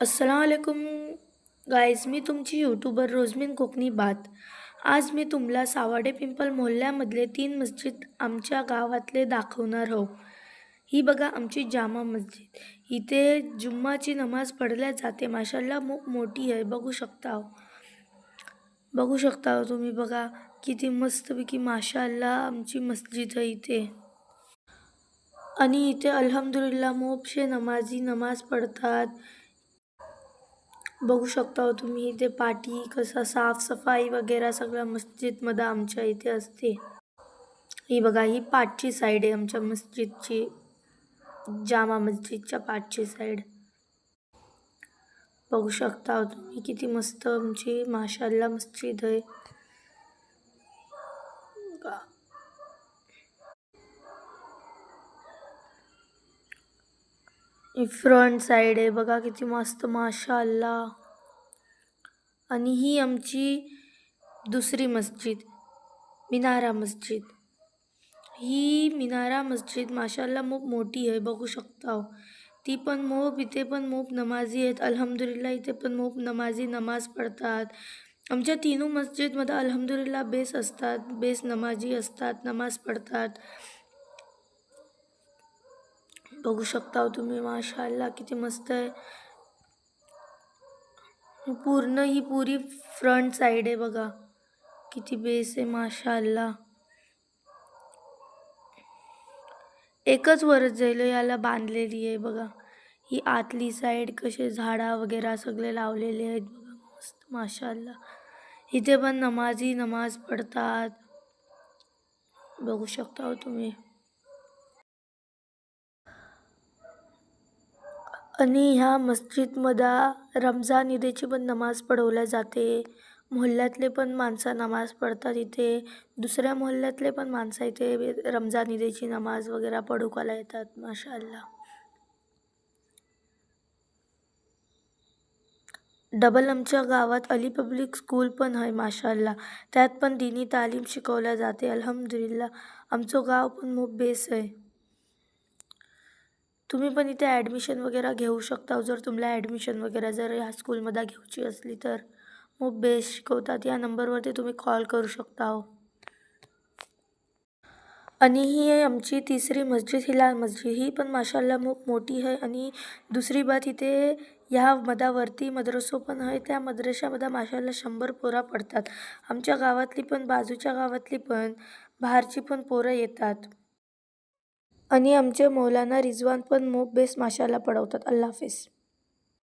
अस्सलाम वालेकुम गाईज, मी तुमची यूट्यूबर रोजमीन कोकणी बात. आज मी तुम्हाला सावर्डे पिंपल मोहल्ल्यामधले 3 मस्जिद आमच्या गावातले दाखवणार आहो. ही बघा आमची जामा मस्जिद. इथे जुम्माची नमाज पढ़ल्या जाते. माशाल्लाह खूप मोठी आहे. बघू शकता तुम्ही. बघा किती मस्तपैकी माशाल्लाह आमची मस्जिद आहे इथे. आणि इथे अल्हम्दुलिल्लाह मोपशे नमाजी नमाज पढ़तात. बघू शकता तुम्ही इथे पाठी कसा साफसफाई वगैरे सगळं मस्जिदमध्ये आमच्या इथे असते. ही बघा, ही पाठची साईड आहे आमच्या मस्जिदची, जामा मस्जिदच्या पाठची साईड. बघू शकता तुम्ही किती मस्त आमची माशाल्लाह मस्जिद आहे. बघा. ही फ्रंट साईड आहे बघा किती मस्त माशाल्लाह. आणि ही आमची दुसरी मस्जिद, मिनारा मस्जिद. ही मिनारा मस्जिद माशाल्लाह खूप मोठी आहे. बघू शकता ती पण इथे पण नमाजी आहेत. अल्हम्दुलिल्लाह इथे पण नमाजी नमाज पढ़तात. आमच्या तीनू मस्जिदमध्ये अल्हम्दुलिल्लाह बेस असतात, बेस नमाजी असतात, नमाज पढ़तात. बघू शकता तुम्ही माशाल्लाह किती मस्त आहे. ही पूरी फ्रंट साईड आहे बघा किती बेस आहे माशाल्लाह. एकच वरच जाईल याला बांधलेली आहे बघा. ही आतली साईड कसे झाडा वगैरे सगळे लावलेले आहेत बघा मस्त माशाल्लाह. इथे पण नमाजी नमाज पढ़तात. बघू शकता तुम्ही. आणि ह्या मस्जिदमध्ये रमजान ईदेची पण नमाज पढ़वल्या जाते. मोहल्ल्यातले पण माणसं नमाज पढ़तात इथे. दुसऱ्या मोहल्ल्यातले पण माणसं इथे रमजान ईदेची नमाज वगैरे पढ़ुकाला येतात माशाल्लाह. डबल आमच्या गावात अली पब्लिक स्कूल पण आहे माशाल्लाह. त्यात पण दीनी तालीम शिकवल्या जाते. अल्हम्दुलिल्लाह आमचं गाव पण खूप बेस आहे. तुम्ही पण इथे ॲडमिशन वगैरे घेऊ शकता. जर तुम्हाला ॲडमिशन वगैरे जर ह्या स्कूलमध्ये घ्यायची असली तर खूप बेस्ट शिकवतात. या नंबरवरती तुम्ही कॉल करू शकता. आणि ही आहे आमची तिसरी मस्जिद, हिलाल मस्जिद. ही पण माशाल्लाह खूप मोठी आहे. आणि दुसरी बात इथे ह्या मधावरती मद्रसो पण आहे. त्या मद्रशामध्ये माशाल्लाह 100 पोरा पढ़तात. आमच्या गावातली पण, बाजूच्या गावातली पण, बाहेरची पण पोरं येतात. आणि आमचे मौलाना रिजवान पण खूप बेस्ट माशाल्लाह पढ़वतात. अल्लाह हाफिज.